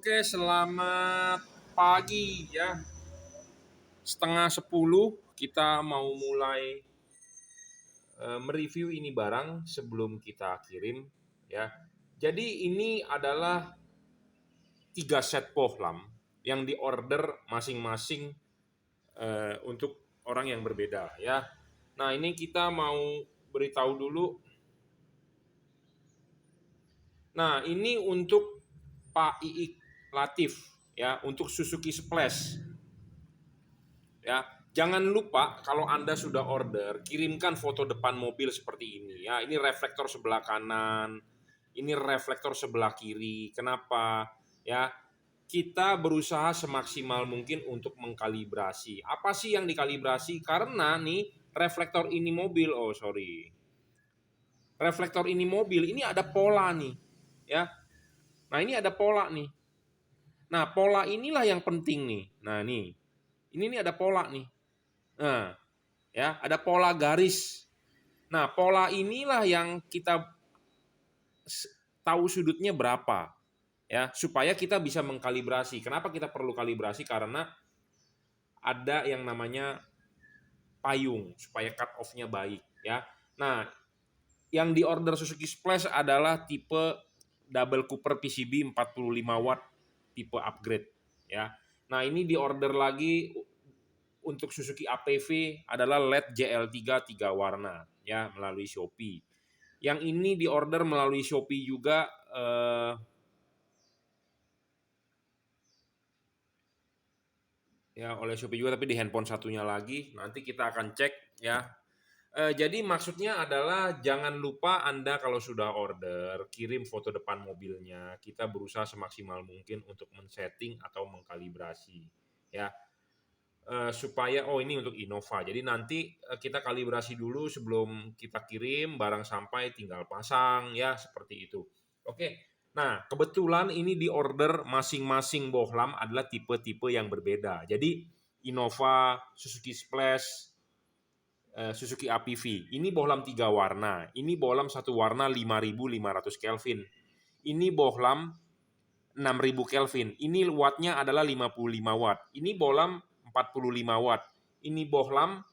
Oke, selamat pagi ya. 9:30 kita mau mulai mereview ini barang sebelum kita kirim ya. Jadi ini adalah 3 set bohlam yang diorder masing-masing untuk orang yang berbeda ya. Nah, ini kita mau beritahu dulu. Nah, ini untuk Pak Iik Latif ya, untuk Suzuki Splash. Ya, jangan lupa kalau Anda sudah order, kirimkan foto depan mobil seperti ini ya. Ini reflektor sebelah kanan, ini reflektor sebelah kiri. Kenapa? Ya, kita berusaha semaksimal mungkin untuk mengkalibrasi. Apa sih yang dikalibrasi? Karena nih reflektor ini mobil, reflektor ini mobil, ini ada pola nih, ya. Nah, ini ada pola nih. Nah, pola inilah yang penting nih. Nah, ini nih ada pola nih. Nah, ya, ada pola garis. Nah, pola inilah yang kita tahu sudutnya berapa, ya, supaya kita bisa mengkalibrasi. Kenapa kita perlu kalibrasi? Karena ada yang namanya payung supaya cut off-nya baik, ya. Nah, yang diorder Suzuki Splash adalah tipe double Cooper PCB 45 watt tipe upgrade, ya. Nah, ini diorder lagi untuk Suzuki APV adalah LED JL3 3 warna ya melalui Shopee. Yang ini diorder melalui Shopee juga ya oleh Shopee juga, tapi di handphone satunya lagi. Nanti kita akan cek ya. Jadi maksudnya adalah jangan lupa Anda kalau sudah order kirim foto depan mobilnya. Kita berusaha semaksimal mungkin untuk men-setting atau mengkalibrasi ya. Supaya ini untuk Innova. Jadi nanti kita kalibrasi dulu sebelum kita kirim, barang sampai tinggal pasang ya, seperti itu. Oke. Nah, kebetulan ini di order masing-masing bohlam adalah tipe-tipe yang berbeda. Jadi Innova, Suzuki Splash, Suzuki APV. Ini bohlam 3 warna. Ini bohlam satu warna 5.500 Kelvin. Ini bohlam 6.000 Kelvin. Ini wattnya adalah 55 watt. Ini bohlam 45 watt. Ini bohlam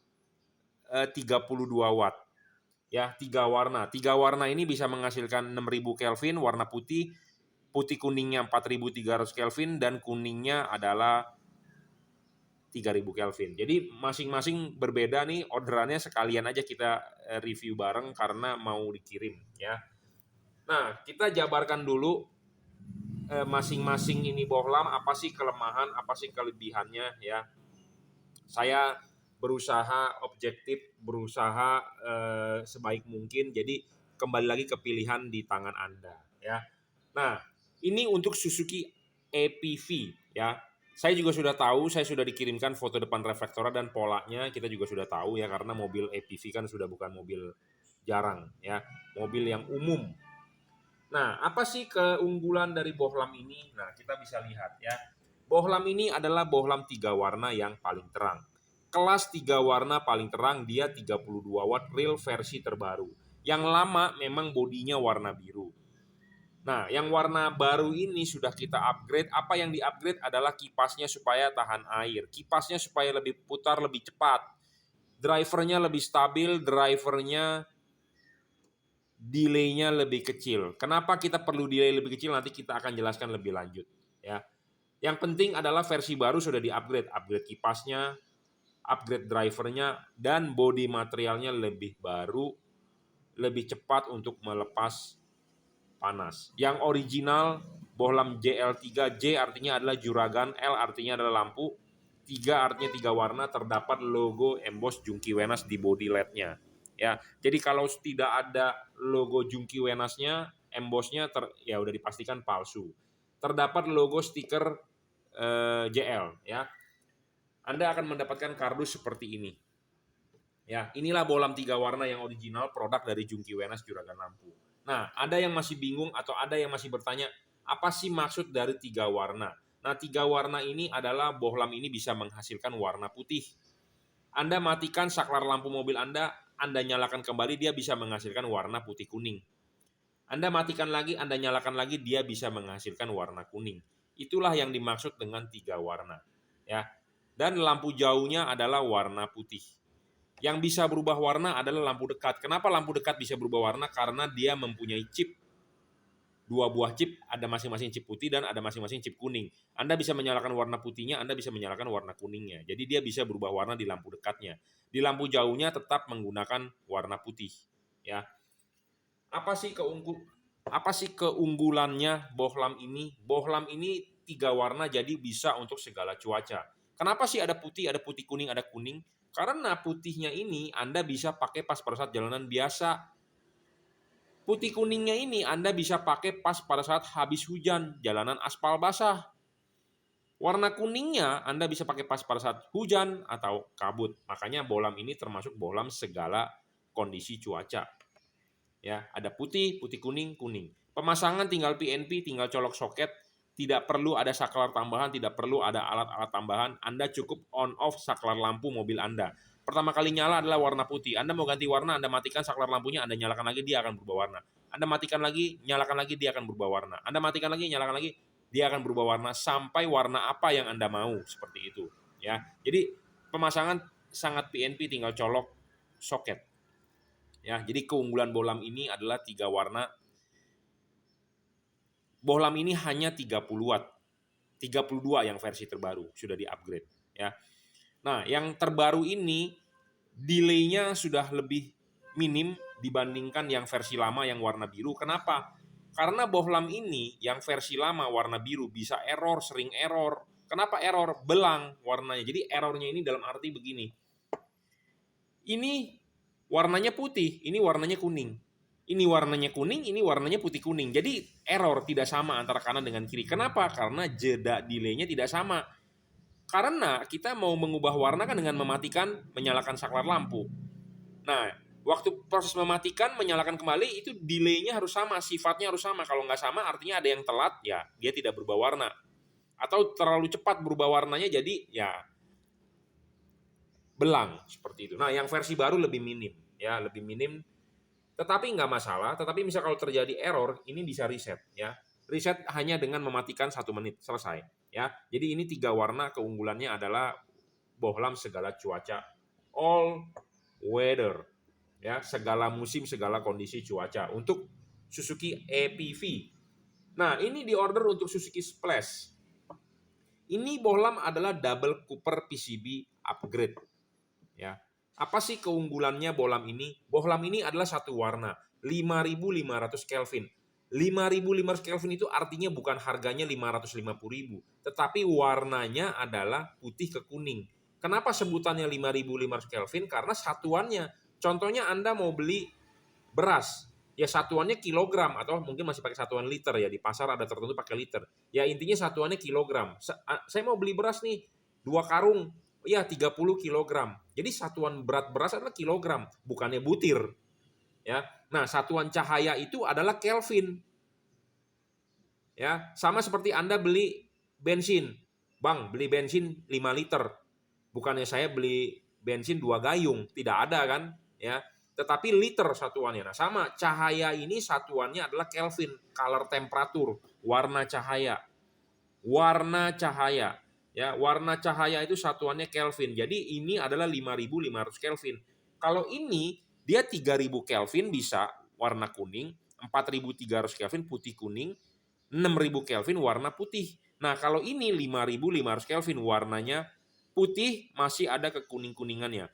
32 watt. Ya, 3 warna. 3 warna ini bisa menghasilkan 6.000 Kelvin, warna putih. Putih kuningnya 4.300 Kelvin dan kuningnya adalah 3.000 Kelvin. Jadi masing-masing berbeda nih, orderannya sekalian aja kita review bareng karena mau dikirim ya. Nah, kita jabarkan dulu masing-masing ini bohlam, apa sih kelemahan, apa sih kelebihannya ya. Saya berusaha objektif, berusaha sebaik mungkin. Jadi kembali lagi ke pilihan di tangan Anda ya. Nah, ini untuk Suzuki APV ya. Saya juga sudah tahu, saya sudah dikirimkan foto depan reflektor dan polanya kita juga sudah tahu ya, karena mobil APV kan sudah bukan mobil jarang ya, mobil yang umum. Nah, apa sih keunggulan dari bohlam ini? Nah, kita bisa lihat ya. Bohlam ini adalah bohlam 3 warna yang paling terang. Kelas 3 warna paling terang, dia 32 watt real versi terbaru. Yang lama memang bodinya warna biru. Nah, yang warna baru ini sudah kita upgrade. Apa yang di-upgrade adalah kipasnya supaya tahan air. Kipasnya supaya lebih putar, lebih cepat. Drivernya lebih stabil, drivernya delay-nya lebih kecil. Kenapa kita perlu delay lebih kecil? Nanti kita akan jelaskan lebih lanjut. Ya. Yang penting adalah versi baru sudah di-upgrade. Upgrade kipasnya, upgrade drivernya, dan body materialnya lebih baru, lebih cepat untuk melepas panas. Yang original bohlam JL3, J artinya adalah juragan, L artinya adalah lampu, 3 artinya 3 warna, terdapat logo emboss Jungki Wenas di body LED-nya. Ya, jadi kalau tidak ada logo Jungki Wenasnya, embossnya ya udah dipastikan palsu. Terdapat logo stiker JL ya. Anda akan mendapatkan kardus seperti ini. Ya, inilah bohlam 3 warna yang original, produk dari Jungki Wenas juragan lampu. Nah, ada yang masih bingung atau ada yang masih bertanya, apa sih maksud dari 3 warna? Nah, 3 warna ini adalah bohlam ini bisa menghasilkan warna putih. Anda matikan saklar lampu mobil Anda nyalakan kembali, dia bisa menghasilkan warna putih kuning. Anda matikan lagi, Anda nyalakan lagi, dia bisa menghasilkan warna kuning. Itulah yang dimaksud dengan 3 warna. Ya. Dan lampu jauhnya adalah warna putih. Yang bisa berubah warna adalah lampu dekat. Kenapa lampu dekat bisa berubah warna? Karena dia mempunyai chip. 2 buah chip, ada masing-masing chip putih dan ada masing-masing chip kuning. Anda bisa menyalakan warna putihnya, Anda bisa menyalakan warna kuningnya. Jadi dia bisa berubah warna di lampu dekatnya. Di lampu jauhnya tetap menggunakan warna putih. Ya. Apa sih keunggulannya bohlam ini? Bohlam ini 3 warna jadi bisa untuk segala cuaca. Kenapa sih ada putih kuning, ada kuning? Karena putihnya ini Anda bisa pakai pas pada saat jalanan biasa. Putih kuningnya ini Anda bisa pakai pas pada saat habis hujan, jalanan aspal basah. Warna kuningnya Anda bisa pakai pas pada saat hujan atau kabut. Makanya bohlam ini termasuk bohlam segala kondisi cuaca. Ya, ada putih, putih kuning, kuning. Pemasangan tinggal PNP, tinggal colok soket, tidak perlu ada saklar tambahan, tidak perlu ada alat-alat tambahan. Anda cukup on off saklar lampu mobil Anda. Pertama kali nyala adalah warna putih. Anda mau ganti warna, Anda matikan saklar lampunya, Anda nyalakan lagi, dia akan berubah warna. Anda matikan lagi, nyalakan lagi, dia akan berubah warna. Anda matikan lagi, nyalakan lagi, dia akan berubah warna sampai warna apa yang Anda mau, seperti itu. Ya, jadi pemasangan sangat PNP, tinggal colok soket. Ya, jadi keunggulan bohlam ini adalah 3 warna. Bohlam ini hanya 30 watt. 32 yang versi terbaru, sudah di-upgrade. Ya. Nah, yang terbaru ini delay-nya sudah lebih minim dibandingkan yang versi lama yang warna biru. Kenapa? Karena bohlam ini yang versi lama warna biru bisa error, sering error. Kenapa error? Belang warnanya. Jadi errornya ini dalam arti begini. Ini warnanya putih, ini warnanya kuning. Ini warnanya kuning, ini warnanya putih kuning. Jadi error, tidak sama antara kanan dengan kiri. Kenapa? Karena jeda delay-nya tidak sama. Karena kita mau mengubah warna kan dengan mematikan, menyalakan saklar lampu. Nah, waktu proses mematikan, menyalakan kembali, itu delay-nya harus sama, sifatnya harus sama. Kalau nggak sama artinya ada yang telat, ya dia tidak berubah warna. Atau terlalu cepat berubah warnanya, jadi ya belang seperti itu. Nah, yang versi baru lebih minim, ya lebih minim. Tetapi nggak masalah. Tetapi misal kalau terjadi error, ini bisa reset, ya. Reset hanya dengan mematikan 1 menit, selesai. Ya, jadi ini 3 warna. Keunggulannya adalah bohlam segala cuaca, all weather, ya, segala musim, segala kondisi cuaca untuk Suzuki EPV. Nah, ini diorder untuk Suzuki Splash. Ini bohlam adalah double Cooper PCB upgrade. Ya. Apa sih keunggulannya bohlam ini? Bohlam ini adalah satu warna, 5.500 Kelvin. 5.500 Kelvin itu artinya bukan harganya 550.000, tetapi warnanya adalah putih ke kuning. Kenapa sebutannya 5.500 Kelvin? Karena satuannya. Contohnya Anda mau beli beras, ya satuannya kilogram atau mungkin masih pakai satuan liter ya, di pasar ada tertentu pakai liter. Ya intinya satuannya kilogram. Saya mau beli beras nih 2 karung, ya 30 kilogram. Jadi satuan berat beras adalah kilogram, bukannya butir. Ya. Nah, satuan cahaya itu adalah Kelvin. Ya, sama seperti Anda beli bensin. Bang, beli bensin 5 liter. Bukannya saya beli bensin 2 gayung, tidak ada kan, ya. Tetapi liter satuannya. Nah, sama cahaya ini satuannya adalah Kelvin, color temperatur, warna cahaya. Warna cahaya. Ya, warna cahaya itu satuannya Kelvin. Jadi ini adalah 5.500 Kelvin. Kalau ini dia 3.000 Kelvin bisa warna kuning, 4.300 Kelvin putih kuning, 6.000 Kelvin warna putih. Nah, kalau ini 5.500 Kelvin warnanya putih, masih ada kekuning-kuningannya.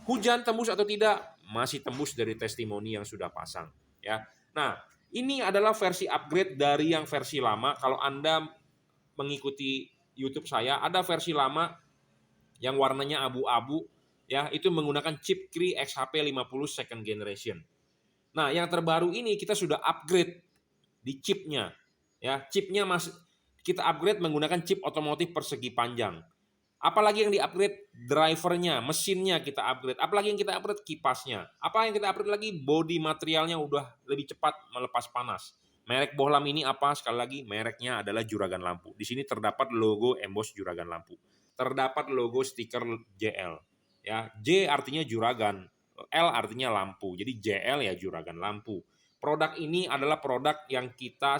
Hujan tembus atau tidak? Masih tembus dari testimoni yang sudah pasang. Ya. Nah, ini adalah versi upgrade dari yang versi lama. Kalau Anda mengikuti YouTube saya, ada versi lama yang warnanya abu-abu, ya, itu menggunakan chip Cree XHP50 second generation. Nah, yang terbaru ini kita sudah upgrade di chipnya. Ya, chipnya masih kita upgrade menggunakan chip otomotif persegi panjang. Apalagi yang di-upgrade drivernya, mesinnya kita upgrade. Apalagi yang kita upgrade kipasnya. Apa yang kita upgrade lagi? Body materialnya udah lebih cepat melepas panas. Merek bohlam ini apa? Sekali lagi, mereknya adalah Juragan Lampu. Di sini terdapat logo emboss Juragan Lampu. Terdapat logo stiker JL. Ya, J artinya Juragan, L artinya lampu. Jadi JL ya Juragan Lampu. Produk ini adalah produk yang kita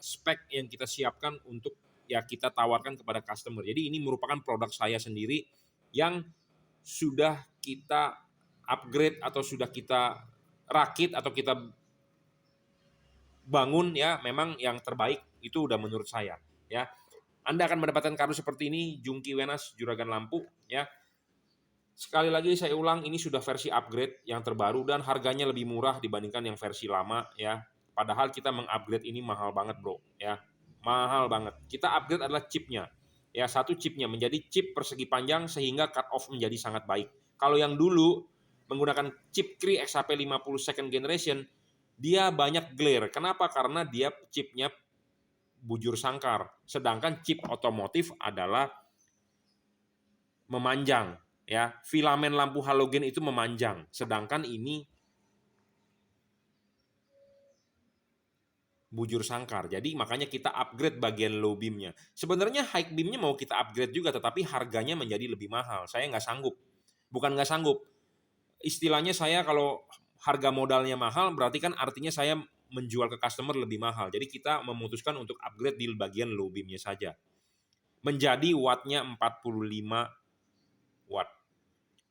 spek yang kita siapkan untuk ya kita tawarkan kepada customer. Jadi ini merupakan produk saya sendiri yang sudah kita upgrade atau sudah kita rakit atau kita bangun ya, memang yang terbaik itu udah menurut saya ya. Anda akan mendapatkan kado seperti ini, Jungki Wenas Juragan Lampu ya. Sekali lagi saya ulang, ini sudah versi upgrade yang terbaru dan harganya lebih murah dibandingkan yang versi lama ya. Padahal kita mengupgrade ini mahal banget bro ya, mahal banget. Kita upgrade adalah chipnya ya, satu chipnya menjadi chip persegi panjang sehingga cut off menjadi sangat baik. Kalau yang dulu menggunakan chip Cree XHP 50 second generation, dia banyak glare. Kenapa? Karena dia chipnya bujur sangkar. Sedangkan chip otomotif adalah memanjang ya, filamen lampu halogen itu memanjang. Sedangkan ini bujur sangkar. Jadi makanya kita upgrade bagian low beamnya. Sebenarnya high beamnya mau kita upgrade juga, tetapi harganya menjadi lebih mahal. Saya nggak sanggup. Bukan nggak sanggup. Istilahnya saya kalau harga modalnya mahal, berarti kan artinya saya menjual ke customer lebih mahal. Jadi kita memutuskan untuk upgrade di bagian low beamnya saja. Menjadi wattnya 45 watt.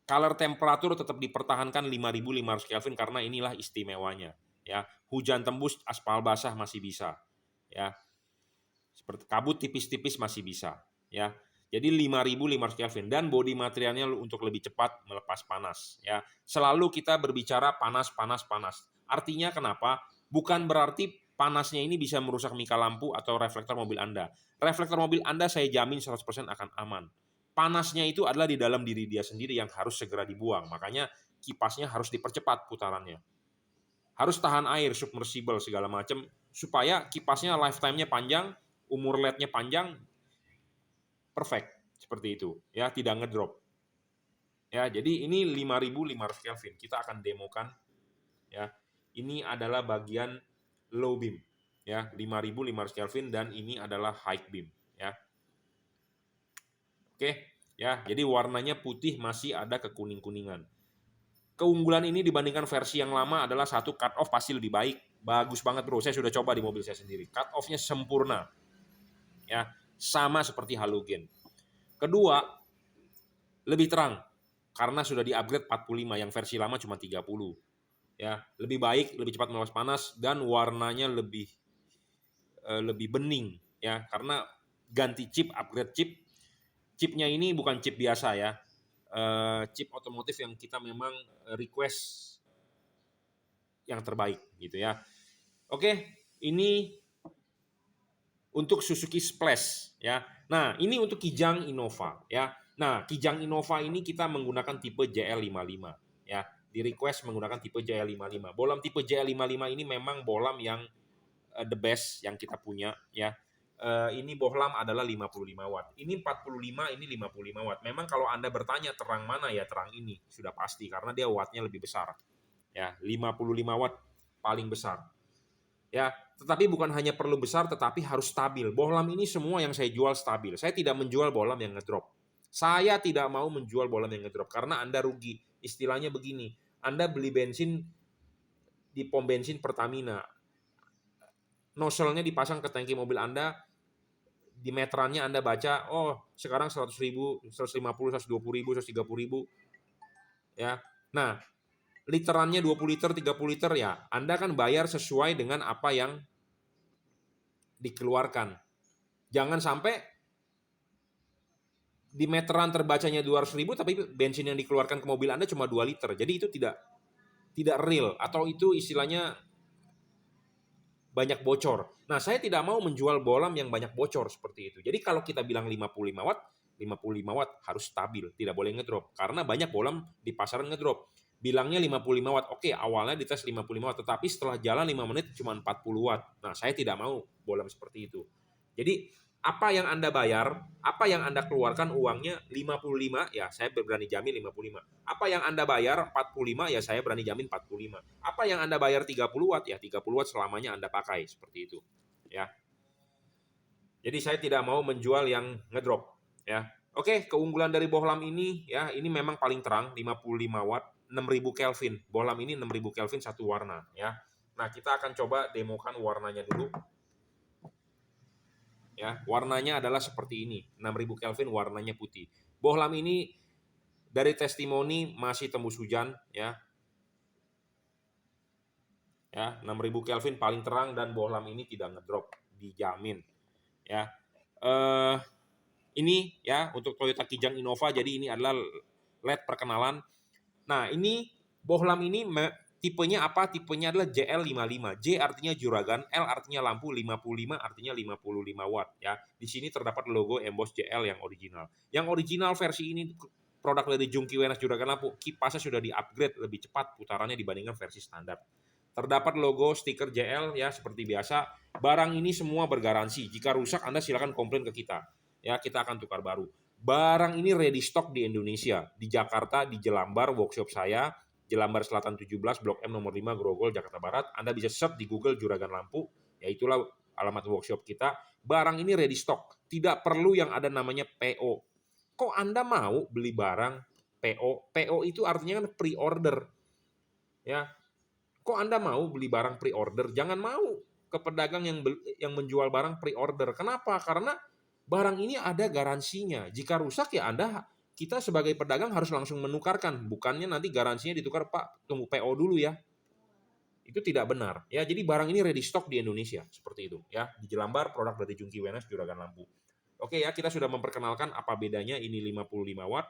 Color temperatur tetap dipertahankan 5500 Kelvin karena inilah istimewanya ya. Hujan tembus, aspal basah masih bisa ya. Seperti kabut tipis-tipis masih bisa ya. Jadi 5500 Kelvin dan bodi materialnya untuk lebih cepat melepas panas ya. Selalu kita berbicara panas panas panas. Artinya kenapa? Bukan berarti panasnya ini bisa merusak mika lampu atau reflektor mobil Anda. Reflektor mobil Anda saya jamin 100% akan aman. Panasnya itu adalah di dalam diri dia sendiri yang harus segera dibuang. Makanya kipasnya harus dipercepat putarannya. Harus tahan air, submersible segala macam supaya kipasnya lifetime-nya panjang, umur LED-nya panjang, perfect seperti itu ya, tidak ngedrop. Ya, jadi ini 5500 Kelvin. Kita akan demokan ya. Ini adalah bagian low beam ya, 5500 Kelvin dan ini adalah high beam ya. Oke, ya. Jadi warnanya putih masih ada kekuning-kuningan. Keunggulan ini dibandingkan versi yang lama adalah satu, cut off pasti lebih baik. Bagus banget bro, saya sudah coba di mobil saya sendiri. Cut off-nya sempurna. Ya, sama seperti halogen. Kedua, lebih terang karena sudah di-upgrade 45, yang versi lama cuma 30. Ya, lebih baik, lebih cepat melepas panas dan warnanya lebih bening ya, karena ganti chip, upgrade chip. Chipnya ini bukan chip biasa ya, chip otomotif yang kita memang request yang terbaik gitu ya. Oke, ini untuk Suzuki Splash ya. Nah, ini untuk Kijang Innova ya. Nah, Kijang Innova ini kita menggunakan tipe JL55 ya. Di request menggunakan tipe JL55. Bolam tipe JL55 ini memang bolam yang the best yang kita punya ya. Ini bohlam adalah 55 watt. Ini 45, ini 55 watt. Memang kalau Anda bertanya terang mana ya, terang ini sudah pasti karena dia wattnya lebih besar. Ya, 55 watt paling besar. Ya, tetapi bukan hanya perlu besar tetapi harus stabil. Bohlam ini semua yang saya jual stabil. Saya tidak menjual bohlam yang ngedrop. Saya tidak mau menjual bohlam yang ngedrop karena Anda rugi. Istilahnya begini, Anda beli bensin di pom bensin Pertamina. Nozzle-nya dipasang ke tangki mobil Anda, di meterannya Anda baca, oh sekarang 100.000, 150, 120.000, 130.000. Ya. Nah, literannya 20 liter, 30 liter ya, Anda kan bayar sesuai dengan apa yang dikeluarkan. Jangan sampai di meteran terbacanya 200.000 tapi bensin yang dikeluarkan ke mobil Anda cuma 2 liter. Jadi itu tidak real atau itu istilahnya banyak bocor. Nah, saya tidak mau menjual bohlam yang banyak bocor seperti itu. Jadi kalau kita bilang 55 watt, 55 watt harus stabil, tidak boleh ngedrop. Karena banyak bohlam di pasaran ngedrop. Bilangnya 55 watt, oke awalnya dites 55 watt, tetapi setelah jalan 5 menit cuma 40 watt. Nah, saya tidak mau bohlam seperti itu. Jadi, apa yang Anda bayar, apa yang Anda keluarkan uangnya 55, ya saya berani jamin 55. Apa yang Anda bayar 45, ya saya berani jamin 45. Apa yang Anda bayar 30 watt, ya 30 watt selamanya Anda pakai, seperti itu. Ya. Jadi saya tidak mau menjual yang ngedrop. Ya. Oke, keunggulan dari bohlam ini, ya ini memang paling terang, 55 watt, 6000 Kelvin. Bohlam ini 6000 Kelvin satu warna. Ya. Nah, kita akan coba demokan warnanya dulu. Ya, warnanya adalah seperti ini, 6000 Kelvin warnanya putih. Bohlam ini dari testimoni masih tembus hujan ya. Ya, 6000 Kelvin paling terang dan bohlam ini tidak ngedrop, dijamin ya. Ini ya untuk Toyota Kijang Innova, jadi ini adalah LED perkenalan. Nah, ini bohlam ini tipenya apa? Tipenya adalah JL55. J artinya juragan, L artinya lampu, 55 artinya 55 watt ya. Di sini terdapat logo emboss JL yang original. Yang original versi ini produk dari Jungki Wenas juragan lampu, kipasnya sudah di-upgrade lebih cepat putarannya dibandingkan versi standar. Terdapat logo stiker JL ya seperti biasa. Barang ini semua bergaransi. Jika rusak Anda silakan komplain ke kita. Ya, kita akan tukar baru. Barang ini ready stock di Indonesia, di Jakarta, di Jelambar, workshop saya, Jelambar Selatan 17, Blok M nomor 5, Grogol, Jakarta Barat. Anda bisa search di Google Juragan Lampu, ya itulah alamat workshop kita. Barang ini ready stock, tidak perlu yang ada namanya PO. Kok Anda mau beli barang PO? PO itu artinya kan pre-order. Ya, kok Anda mau beli barang pre-order? Jangan mau ke pedagang yang menjual barang pre-order. Kenapa? Karena barang ini ada garansinya. Jika rusak ya kita sebagai pedagang harus langsung menukarkan. Bukannya nanti garansinya ditukar, Pak, tunggu PO dulu ya. Itu tidak benar. Ya, jadi barang ini ready stock di Indonesia. Seperti itu. Ya, di Jelambar, produk dari Jungki Wenas Juragan Lampu. Oke ya, kita sudah memperkenalkan apa bedanya. Ini 55 watt,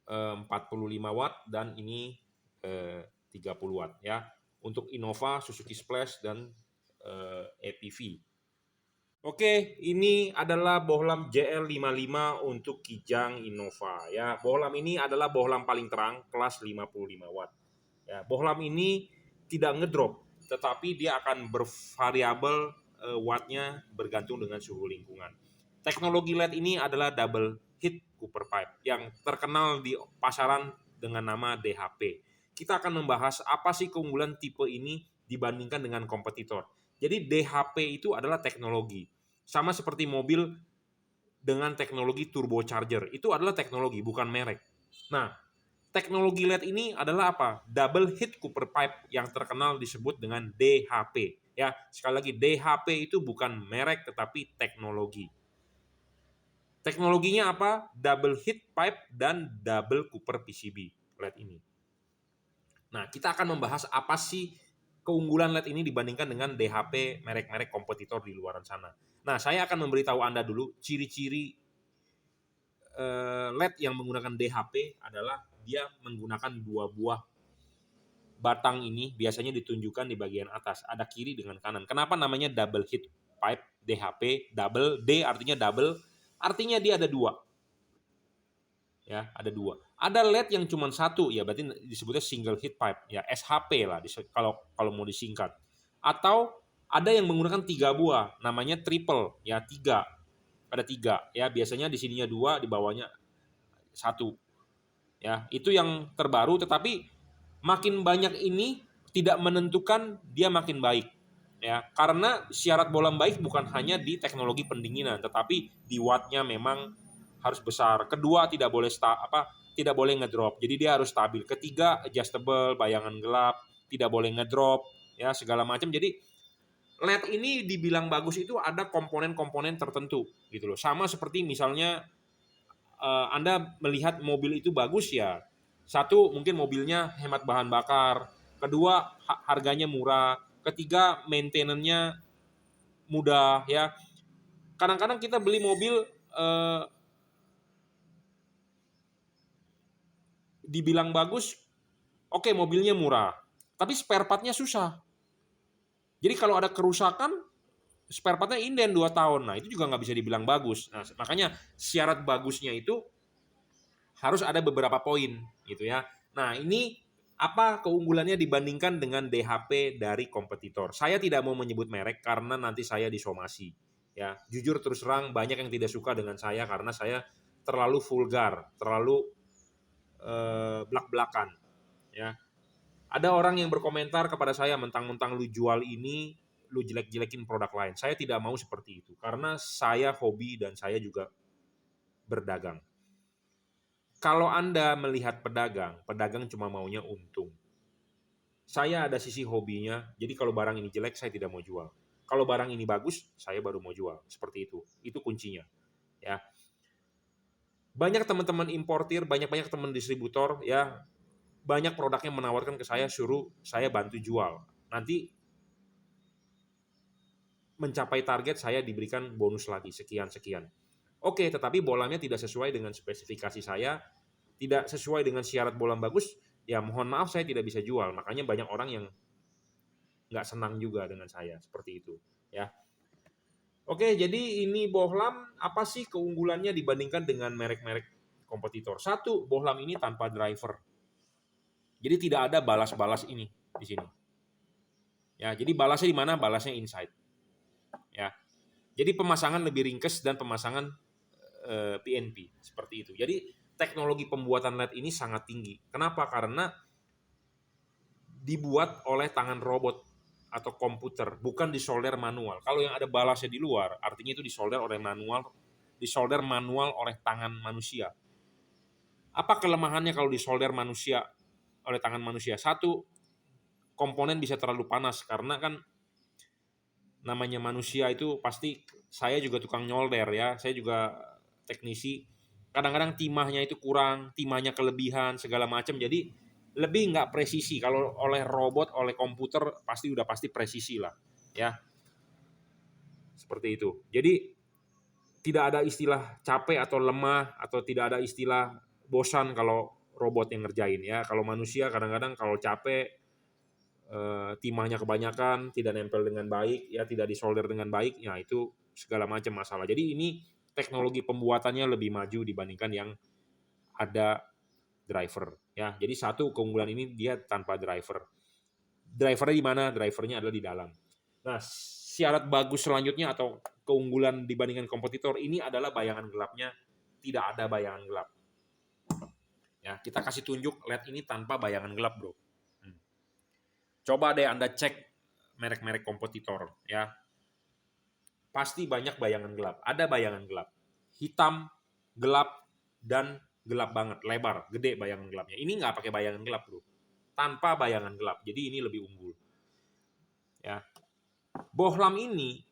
45 watt, dan ini 30 watt ya. Untuk Innova, Suzuki Splash, dan APV. Oke, ini adalah bohlam JL55 untuk Kijang Innova ya. Bohlam ini adalah bohlam paling terang kelas 55 watt. Ya, bohlam ini tidak ngedrop, tetapi dia akan bervariabel wattnya bergantung dengan suhu lingkungan. Teknologi LED ini adalah double heat copper pipe yang terkenal di pasaran dengan nama DHP. Kita akan membahas apa sih keunggulan tipe ini dibandingkan dengan kompetitor. Jadi DHP itu adalah teknologi. Sama seperti mobil dengan teknologi turbocharger. Itu adalah teknologi, bukan merek. Nah, teknologi LED ini adalah apa? Double heat copper pipe yang terkenal disebut dengan DHP. Ya, sekali lagi DHP itu bukan merek tetapi teknologi. Teknologinya apa? Double heat pipe dan double copper PCB LED ini. Nah, kita akan membahas apa sih keunggulan LED ini dibandingkan dengan DHP merek-merek kompetitor di luar sana. Nah, saya akan memberitahu Anda dulu ciri-ciri LED yang menggunakan DHP adalah dia menggunakan 2 buah batang ini, biasanya ditunjukkan di bagian atas, ada kiri dengan kanan. Kenapa namanya double heat pipe DHP? Double, D artinya double, artinya dia ada 2. Ya, ada 2. Ada LED yang cuma 1, ya berarti disebutnya single heat pipe, ya SHP lah kalau mau disingkat. Atau ada yang menggunakan 3 buah, namanya triple, ya 3. Ada 3, ya biasanya di sininya 2, di bawahnya 1. Ya, itu yang terbaru, tetapi makin banyak ini tidak menentukan dia makin baik. Ya, karena syarat bohlam baik bukan hanya di teknologi pendinginan, tetapi di wattnya memang harus besar. Kedua, tidak boleh ngedrop. Jadi dia harus stabil. Ketiga, adjustable, bayangan gelap, tidak boleh ngedrop, ya segala macam. Jadi LED ini dibilang bagus itu ada komponen-komponen tertentu gitu loh. Sama seperti misalnya Anda melihat mobil itu bagus ya. Satu, mungkin mobilnya hemat bahan bakar. Kedua, harganya murah. Ketiga, maintenance-nya mudah ya. Kadang-kadang kita beli mobil dibilang bagus, oke mobilnya murah, tapi spare part-nya susah. Jadi kalau ada kerusakan, spare part-nya inden 2 tahun. Nah, itu juga nggak bisa dibilang bagus. Nah, makanya syarat bagusnya itu harus ada beberapa poin gitu ya. Nah, ini apa keunggulannya dibandingkan dengan DHP dari kompetitor? Saya tidak mau menyebut merek karena nanti saya disomasi. Ya, jujur terus terang banyak yang tidak suka dengan saya karena saya terlalu vulgar, terlalu belak-belakan. Ya, ada orang yang berkomentar kepada saya mentang-mentang lu jual ini, lu jelek-jelekin produk lain. Saya tidak mau seperti itu karena saya hobi dan saya juga berdagang. Kalau Anda melihat pedagang, pedagang cuma maunya untung. Saya ada sisi hobinya, jadi kalau barang ini jelek saya tidak mau jual. Kalau barang ini bagus, saya baru mau jual. Seperti itu. Itu kuncinya. Ya. Banyak teman-teman importir, banyak teman distributor, ya banyak produknya menawarkan ke saya, suruh saya bantu jual. Nanti mencapai target saya diberikan bonus lagi sekian-sekian. Oke, tetapi bolamnya tidak sesuai dengan spesifikasi saya, tidak sesuai dengan syarat bolam bagus, ya mohon maaf saya tidak bisa jual. Makanya banyak orang yang nggak senang juga dengan saya seperti itu. Ya, oke, jadi ini bohlam apa sih keunggulannya dibandingkan dengan merek-merek kompetitor? Satu, bohlam ini tanpa driver. Jadi tidak ada balas-balas ini di sini. Ya, jadi balasnya di mana? Balasnya inside. Ya. Jadi pemasangan lebih ringkes dan pemasangan PNP seperti itu. Jadi teknologi pembuatan LED ini sangat tinggi. Kenapa? Karena dibuat oleh tangan robot atau komputer, bukan disolder manual. Kalau yang ada balasnya di luar, artinya itu disolder manual oleh tangan manusia. Apa kelemahannya kalau disolder manusia oleh tangan manusia? Satu, komponen bisa terlalu panas karena kan namanya manusia itu pasti, saya juga tukang nyolder ya, saya juga teknisi. Kadang-kadang timahnya itu kurang, timahnya kelebihan segala macam. Jadi lebih nggak presisi. Kalau oleh robot, oleh komputer pasti presisi lah, ya seperti itu. Jadi tidak ada istilah capek atau lemah atau tidak ada istilah bosan kalau robot yang ngerjain ya. Kalau manusia kadang-kadang kalau capek, timahnya kebanyakan, tidak nempel dengan baik, ya tidak disolder dengan baik, ya itu segala macam masalah. Jadi ini teknologi pembuatannya lebih maju dibandingkan yang ada driver. Ya, jadi satu keunggulan ini dia tanpa driver. Drivernya di mana? Drivernya adalah di dalam. Nah, syarat bagus selanjutnya atau keunggulan dibandingkan kompetitor ini adalah bayangan gelapnya. Tidak ada bayangan gelap. Ya, kita kasih tunjuk LED ini tanpa bayangan gelap, bro. Coba deh Anda cek merek-merek kompetitor, ya. Pasti banyak bayangan gelap. Ada bayangan gelap. Hitam, gelap, dan gelap banget, lebar, gede bayangan gelapnya. Ini nggak pakai bayangan gelap, bro. Tanpa bayangan gelap. Jadi ini lebih unggul. Ya. Bohlam ini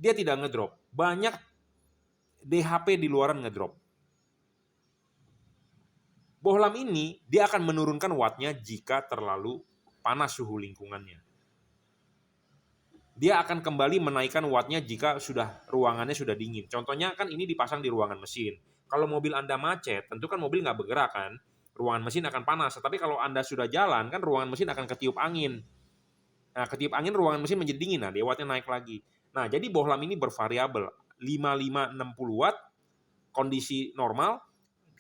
dia tidak ngedrop. Banyak DHP di luaran ngedrop. Bohlam ini dia akan menurunkan wattnya jika terlalu panas suhu lingkungannya. Dia akan kembali menaikkan wattnya jika ruangannya sudah dingin. Contohnya kan ini dipasang di ruangan mesin. Kalau mobil Anda macet, tentu kan mobil nggak bergerak kan, ruangan mesin akan panas. Tapi kalau Anda sudah jalan, kan ruangan mesin akan ketiup angin. Nah, ketiup angin ruangan mesin menjadi dingin, nah dia wattnya naik lagi. Nah, jadi bohlam ini bervariabel, 55-60 watt, kondisi normal.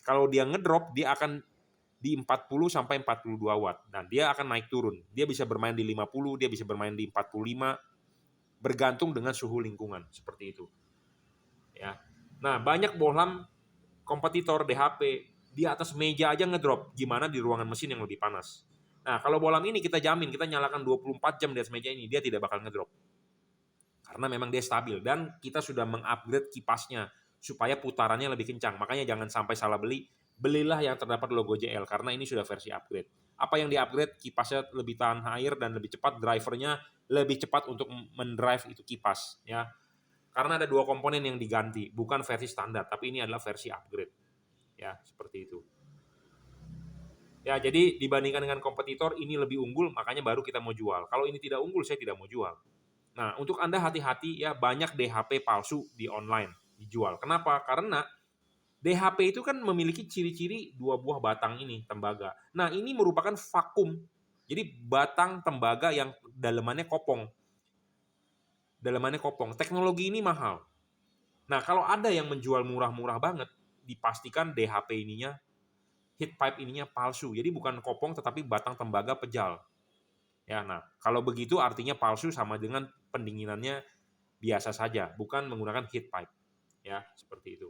Kalau dia ngedrop, dia akan di 40-42 watt. Dan dia akan naik turun. Dia bisa bermain di 50, dia bisa bermain di 45, bergantung dengan suhu lingkungan seperti itu. Ya. Nah, banyak bohlam kompetitor DHP di atas meja aja ngedrop, gimana di ruangan mesin yang lebih panas. Nah, kalau bohlam ini kita jamin, kita nyalakan 24 jam di atas meja ini, dia tidak bakal ngedrop. Karena memang dia stabil dan kita sudah mengupgrade kipasnya supaya putarannya lebih kencang. Makanya jangan sampai salah beli. Belilah yang terdapat logo JL karena ini sudah versi upgrade. Apa yang di-upgrade? Kipasnya lebih tahan air dan lebih cepat, drivernya lebih cepat untuk mendrive itu kipas ya. Karena ada 2 komponen yang diganti, bukan versi standar, tapi ini adalah versi upgrade. Ya, seperti itu. Ya, jadi dibandingkan dengan kompetitor ini lebih unggul, makanya baru kita mau jual. Kalau ini tidak unggul, saya tidak mau jual. Nah, untuk Anda hati-hati ya, banyak DHP palsu di online dijual. Kenapa? Karena DHP itu kan memiliki ciri-ciri 2 buah batang ini, tembaga. Nah, ini merupakan vakum. Jadi batang tembaga yang dalemannya kopong. Teknologi ini mahal. Nah, kalau ada yang menjual murah-murah banget, dipastikan DHP ininya, heat pipe ininya palsu. Jadi bukan kopong tetapi batang tembaga pejal. Ya, nah, kalau begitu artinya palsu sama dengan pendinginannya biasa saja, bukan menggunakan heat pipe. Ya, seperti itu.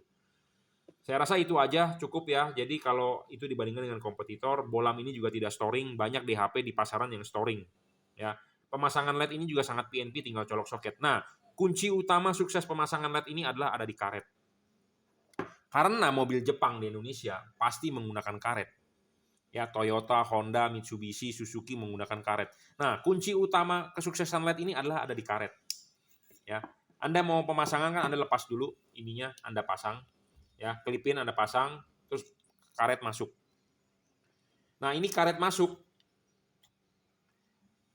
Saya rasa itu aja cukup ya. Jadi kalau itu dibandingkan dengan kompetitor, bohlam ini juga tidak storing, banyak DHP di pasaran yang storing. Ya. Pemasangan LED ini juga sangat PNP, tinggal colok soket. Nah, kunci utama sukses pemasangan LED ini adalah ada di karet. Karena mobil Jepang di Indonesia pasti menggunakan karet. Ya, Toyota, Honda, Mitsubishi, Suzuki menggunakan karet. Nah, kunci utama kesuksesan LED ini adalah ada di karet. ya. Anda mau pemasangan kan Anda lepas dulu ininya, Anda pasang, ya, klipin Anda pasang, terus karet masuk. Nah, ini karet masuk.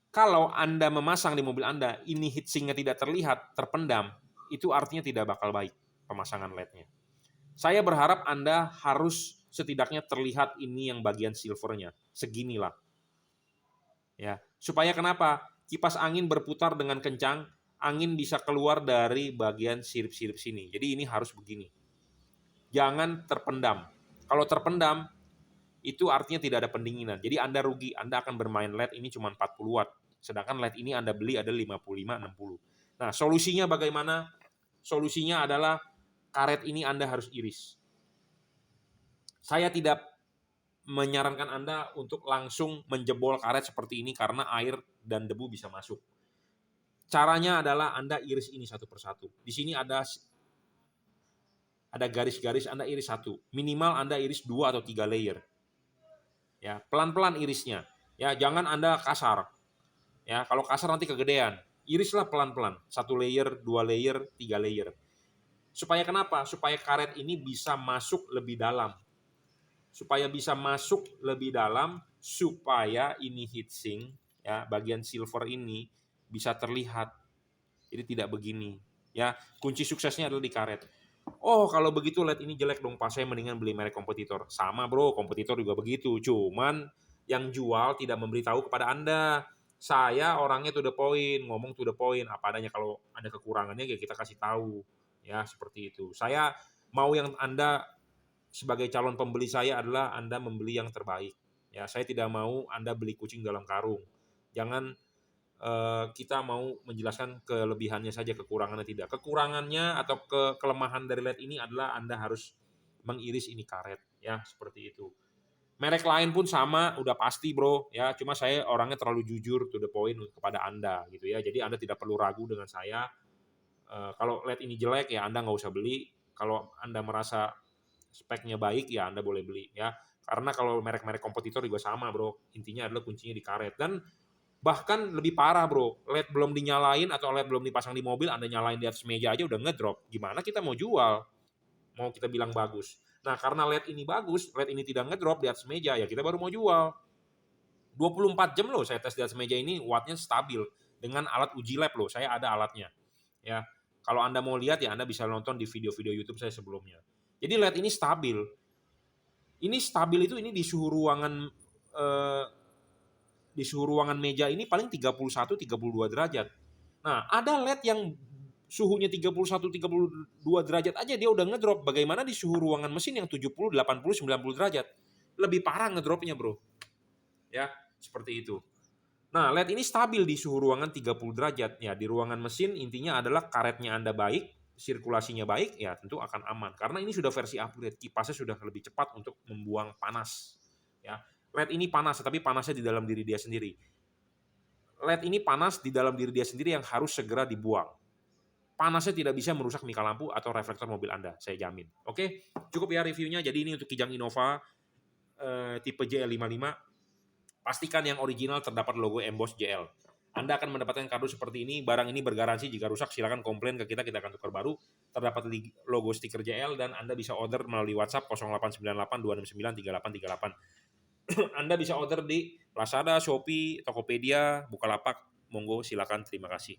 Kalau Anda memasang di mobil Anda, ini heatsinknya tidak terlihat, terpendam, itu artinya tidak bakal baik pemasangan LED-nya. Saya berharap Anda harus setidaknya terlihat ini yang bagian silvernya, seginilah. Ya, supaya kenapa? Kipas angin berputar dengan kencang, angin bisa keluar dari bagian sirip-sirip sini. Jadi ini harus begini. Jangan terpendam. Kalau terpendam, itu artinya tidak ada pendinginan. Jadi Anda rugi, Anda akan bermain LED ini cuma 40 watt. Sedangkan LED ini Anda beli ada 55, 60. Nah, solusinya bagaimana? Solusinya adalah karet ini Anda harus iris. Saya tidak menyarankan Anda untuk langsung menjebol karet seperti ini karena air dan debu bisa masuk. Caranya adalah Anda iris ini satu persatu. Di sini ada garis-garis, Anda iris satu. Minimal Anda iris 2 atau 3 layer. Ya, pelan-pelan irisnya. Ya, jangan Anda kasar. Ya, kalau kasar nanti kegedean. Irislah pelan-pelan. 1 layer, 2 layer, 3 layer. Supaya kenapa? Supaya karet ini bisa masuk lebih dalam. Supaya bisa masuk lebih dalam, supaya ini heatsink, ya, bagian silver ini bisa terlihat. Jadi tidak begini. Ya, kunci suksesnya adalah di karet. Oh, kalau begitu LED ini jelek dong Pak, saya mendingan beli merek kompetitor. Sama bro, kompetitor juga begitu. Cuman yang jual tidak memberitahu kepada Anda. Saya orangnya to the point, ngomong to the point, apa adanya. Kalau ada kekurangannya ya kita kasih tahu. Ya, seperti itu. Saya mau yang Anda sebagai calon pembeli saya adalah Anda membeli yang terbaik. Ya, saya tidak mau Anda beli kucing dalam karung. Jangan kita mau menjelaskan kelebihannya saja, kekurangannya tidak. Kekurangannya atau kelemahan dari LED ini adalah Anda harus mengiris ini karet, ya, seperti itu. Merek lain pun sama, udah pasti bro, ya. Cuma saya orangnya terlalu jujur to the point kepada Anda, gitu ya. Jadi Anda tidak perlu ragu dengan saya. Kalau LED ini jelek ya Anda nggak usah beli. Kalau Anda merasa speknya baik ya Anda boleh beli, ya. Karena kalau merek-merek kompetitor juga sama bro. Intinya adalah kuncinya di karet. Dan bahkan lebih parah bro, LED belum dinyalain atau LED belum dipasang di mobil, Anda nyalain di atas meja aja udah ngedrop. Gimana kita mau jual? Mau kita bilang bagus. Nah, karena LED ini bagus, LED ini tidak ngedrop di atas meja, ya kita baru mau jual. 24 jam loh saya tes di atas meja ini, wattnya stabil. Dengan alat uji lab loh, saya ada alatnya. Ya, kalau Anda mau lihat ya Anda bisa nonton di video-video YouTube saya sebelumnya. Jadi LED ini stabil. Ini stabil itu ini di suhu ruangan meja ini paling 31-32 derajat. Nah, ada LED yang suhunya 31-32 derajat aja dia udah ngedrop. Bagaimana di suhu ruangan mesin yang 70, 80, 90 derajat? Lebih parah ngedropnya, bro. Ya, seperti itu. Nah, LED ini stabil di suhu ruangan 30 derajat. Ya, di ruangan mesin intinya adalah karetnya Anda baik, sirkulasinya baik, ya tentu akan aman. Karena ini sudah versi upgrade, kipasnya sudah lebih cepat untuk membuang panas. Ya, LED ini panas, tapi panasnya di dalam diri dia sendiri. LED ini panas di dalam diri dia sendiri yang harus segera dibuang. Panasnya tidak bisa merusak mika lampu atau reflektor mobil Anda, saya jamin. Oke, cukup ya reviewnya. Jadi ini untuk Kijang Innova tipe JL55. Pastikan yang original terdapat logo emboss JL. Anda akan mendapatkan kado seperti ini. Barang ini bergaransi, jika rusak silakan komplain ke kita akan tukar baru. Terdapat logo stiker JL dan Anda bisa order melalui WhatsApp 0898 269 3838. Anda bisa order di Lazada, Shopee, Tokopedia, Bukalapak. Monggo silakan, terima kasih.